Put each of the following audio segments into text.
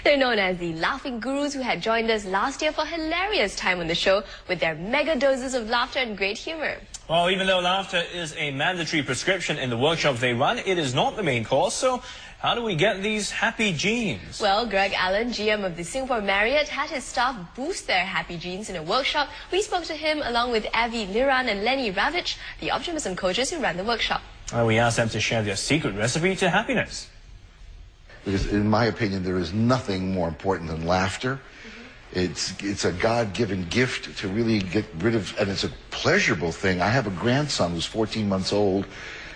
They're known as the laughing gurus who had joined us last year for a hilarious time on the show with their mega doses of laughter and great humor. Well, even though laughter is a mandatory prescription in the workshops they run, it is not the main course. So how do we get these happy genes? Well, Greg Allen, GM of the Singapore Marriott, had his staff boost their happy genes in a workshop. We spoke to him along with Avi Liran and Lenny Revich, the optimism coaches who ran the workshop. We asked them to share their secret recipe to happiness. Because in my opinion, there is nothing more important than laughter. It's a God-given gift to really get rid of, and it's a pleasurable thing. I have a grandson who's 14 months old,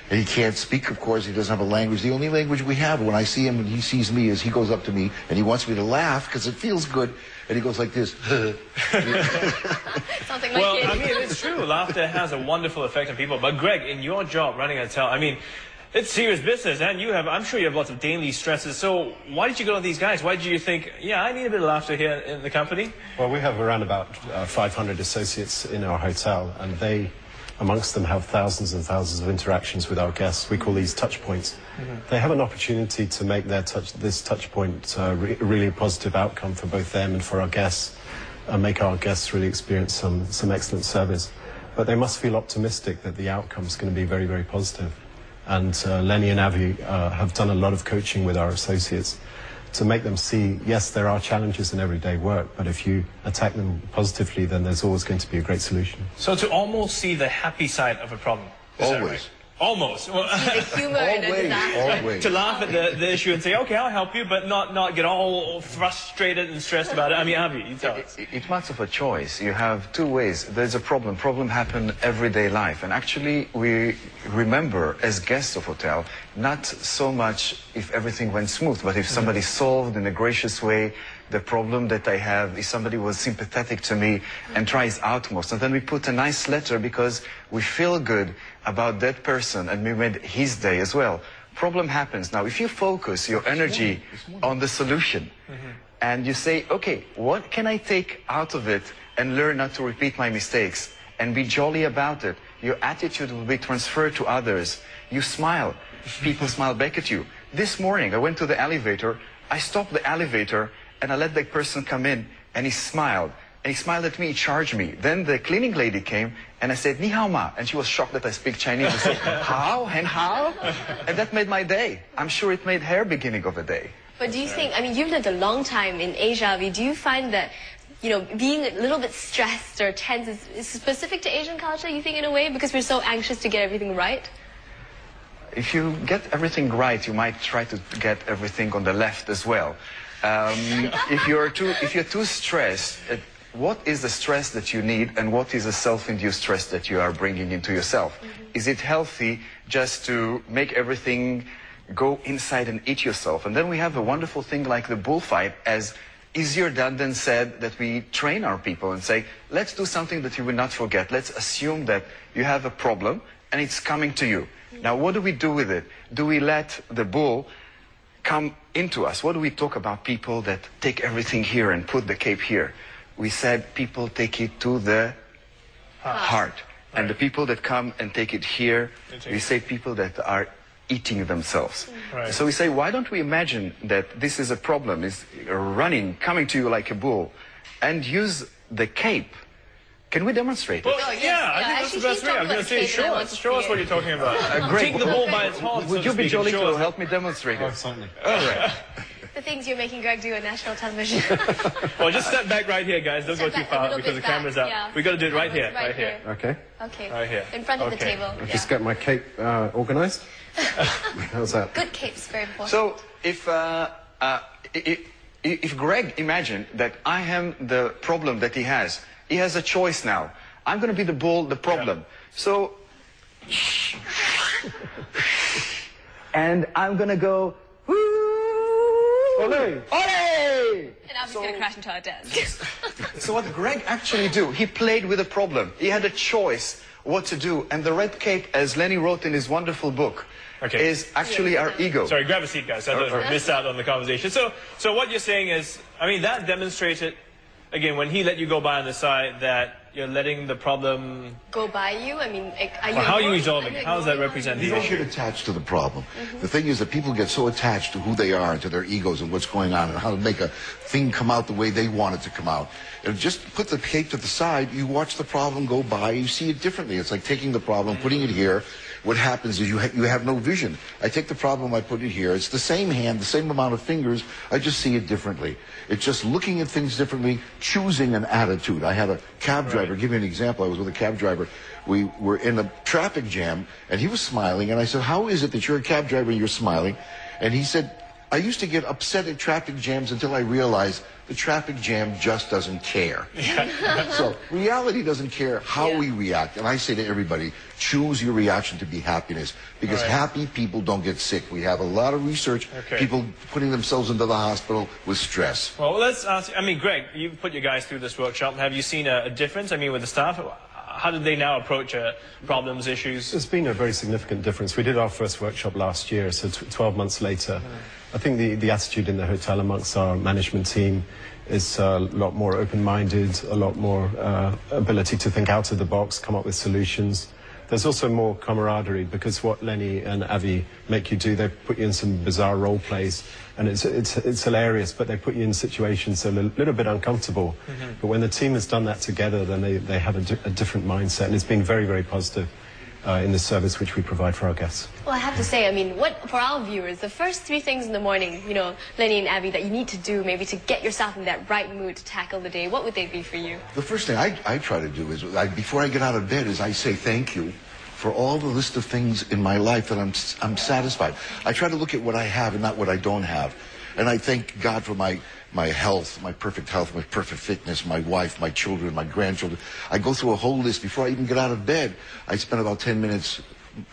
and he can't speak, of course. He doesn't have a language. The only language we have when I see him and he sees me is he goes up to me and he wants me to laugh because it feels good, and he goes like this. Sounds like my well, kid. I mean, it's true. Laughter has a wonderful effect on people. But Greg, in your job running a hotel, I mean, it's serious business, and I'm sure you have lots of daily stresses. So why did you go to these guys? Why did you think, yeah, I need a bit of laughter here in the company? Well, we have around about 500 associates in our hotel, and they, amongst them, have thousands and thousands of interactions with our guests. We call these touch points. They have an opportunity to make this touch point really a positive outcome for both them and for our guests, and make our guests really experience some excellent service. But they must feel optimistic that the outcome is going to be very, very positive. And Lenny and Avi have done a lot of coaching with our associates to make them see, yes, there are challenges in everyday work, but if you attack them positively, then there's always going to be a great solution. So to almost see the happy side of a problem. Is that right? Almost. Well, the humor in a disaster. Always. to laugh at the issue and say, okay, I'll help you, but not get all frustrated and stressed about it. I mean, Avi, you tell us. It's much of a choice. You have two ways. There's a problem. Problem happen everyday life. And actually, we remember, as guests of hotel, not so much if everything went smooth, but if somebody solved in a gracious way the problem that I have, if somebody was sympathetic to me and tries utmost. And then we put a nice letter because we feel good about that person and we made his day as well. Problem happens. Now, if you focus your energy on the solution and you say, okay, what can I take out of it and learn not to repeat my mistakes and be jolly about it, your attitude will be transferred to others. You smile. People smile back at you. This morning, I went to the elevator. I stopped the elevator and I let that person come in, and he smiled. And he smiled at me, he charged me. Then the cleaning lady came, and I said, Ni hao ma. And she was shocked that I speak Chinese. I said, how and how? And that made my day. I'm sure it made her beginning of a day. But do you think, I mean, you've lived a long time in Asia, Avi. Do you find that, you know, being a little bit stressed or tense is specific to Asian culture, you think, in a way? Because we're so anxious to get everything right? If you get everything right, you might try to get everything on the left as well. If you're too stressed, what is the stress that you need and what is the self-induced stress that you are bringing into yourself? Is it healthy just to make everything go inside and eat yourself? And then we have a wonderful thing like the bullfight, as easier done than said, that we train our people and say, let's do something that you will not forget. Let's assume that you have a problem and it's coming to you. Now, what do we do with it? Do we let the bull come into us? What do we talk about people that take everything here and put the cape here? We said people take it to the heart. And the people that come and take it here, we say people that are eating themselves. So we say, why don't we imagine that this is a problem, is running, coming to you like a bull, and use the cape. Can we demonstrate it? Well, yeah, I think that's the best way. I'm going to say, show us what you're talking about. Great. Take the bull by its horns. Would you be jolly to help me demonstrate it? Certainly. All right. The things you're making Greg do on national television. Well, just step back right here, guys. Don't go too far because the camera's out. Yeah. We got to do it right here. Right here. Okay. Okay. Right here. In front of the table. I'll just get my cape organised. How's that? Good cape's very important. So if Greg imagined that I am the problem that he has a choice now. I'm going to be the bull, the problem. Yeah. So, and I'm going to go, ole, ole! And I'm going to crash into our desk. So what Greg actually do, he played with a problem. He had a choice what to do. And the red cape, as Lenny wrote in his wonderful book, is actually our ego. Sorry, grab a seat, guys. I don't miss out on the conversation. So what you're saying is, I mean, that demonstrated, again, when he let you go by on the side, that you're letting the problem go by you? I mean, are you how are you ignoring- resolving it? How does that represent the You don't issue? get attached to the problem. The thing is that people get so attached to who they are and to their egos and what's going on and how to make a thing come out the way they want it to come out. And just put the cape to the side, you watch the problem go by, you see it differently. It's like taking the problem, putting it here. What happens is you have no vision. I take the problem, I put it here. It's the same hand, the same amount of fingers. I just see it differently. It's just looking at things differently, choosing an attitude. I had a cab driver, give you an example. I was with a cab driver. We were in a traffic jam, and he was smiling. And I said, how is it that you're a cab driver and you're smiling? And he said, I used to get upset at traffic jams until I realized the traffic jam just doesn't care. So reality doesn't care how we react. And I say to everybody, choose your reaction to be happiness. Because happy people don't get sick. We have a lot of research, people putting themselves into the hospital with stress. Well, let's ask, I mean, Greg, you put your guys through this workshop. Have you seen a difference, I mean, with the staff? How did they now approach problems, issues? There's been a very significant difference. We did our first workshop last year, so 12 months later. I think the attitude in the hotel amongst our management team is a lot more open-minded, a lot more ability to think out of the box, come up with solutions. There's also more camaraderie, because what Lenny and Avi make you do, they put you in some bizarre role plays, and it's hilarious, but they put you in situations that are a little bit uncomfortable. But when the team has done that together, then they have a different mindset, and it's been very, very positive in the service which we provide for our guests. Well, I have to say, I mean, for our viewers, the first 3 things in the morning, you know, Lenny and Abby, that you need to do maybe to get yourself in that right mood to tackle the day, what would they be for you? The first thing I try to do is, before I get out of bed, is I say thank you for all the list of things in my life that I'm satisfied. I try to look at what I have and not what I don't have. And I thank God for my health, my perfect fitness, my wife, my children, my grandchildren. I go through a whole list. Before I even get out of bed, I spend about 10 minutes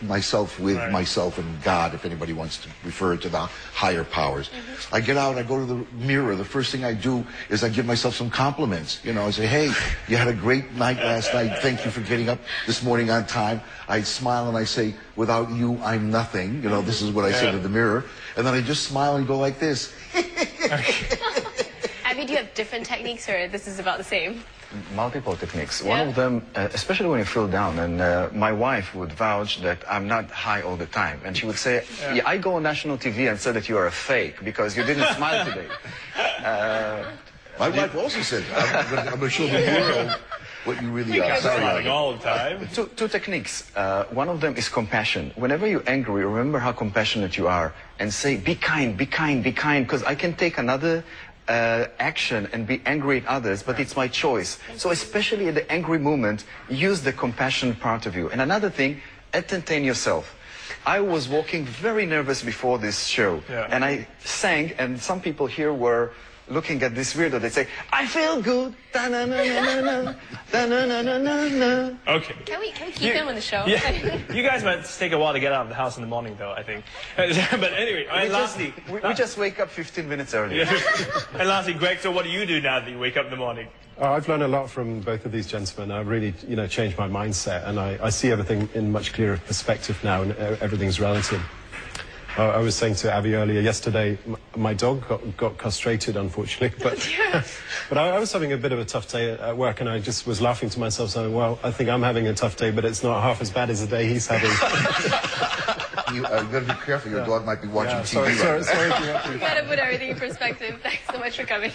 myself with myself and God, if anybody wants to refer to the higher powers. I get out, I go to the mirror. The first thing I do is I give myself some compliments. You know, I say, hey, you had a great night last night. Thank you for getting up this morning on time. I smile and I say, without you, I'm nothing. You know, this is what I say to the mirror. And then I just smile and go like this. Abby, do you have different techniques, or this is about the same? Multiple techniques. One of them, especially when you feel down, and my wife would vouch that I'm not high all the time. And she would say, yeah, I go on national TV and say that you are a fake because you didn't smile today. My wife also said, I'm going to show the world what you really are. Smiling all the time. Two techniques. One of them is compassion. Whenever you're angry, remember how compassionate you are and say, be kind, be kind, be kind, because I can take another action and be angry at others, but it's my choice. So especially at the angry moment, use the compassion part of you. And another thing, entertain yourself. I was walking very nervous before this show, and I sang, and some people here were looking at this weirdo. They say, I feel good. Da-na-na-na-na-na. Da-na-na-na-na-na. Okay. Can we keep him on the show? Yeah. You guys might take a while to get out of the house in the morning, though, I think. But anyway, and lastly... We just wake up 15 minutes early. And lastly, Greg, so what do you do now that you wake up in the morning? I've learned a lot from both of these gentlemen. I've really, changed my mindset, and I see everything in much clearer perspective now, and everything's relative. I was saying to Abby earlier, yesterday, my dog got castrated, unfortunately, but I was having a bit of a tough day at work, and I just was laughing to myself, saying, well, I think I'm having a tough day, but it's not half as bad as the day he's having. You've got to be careful. Your dog might be watching TV sorry, right now. sorry. You got to put everything in perspective. Thanks so much for coming.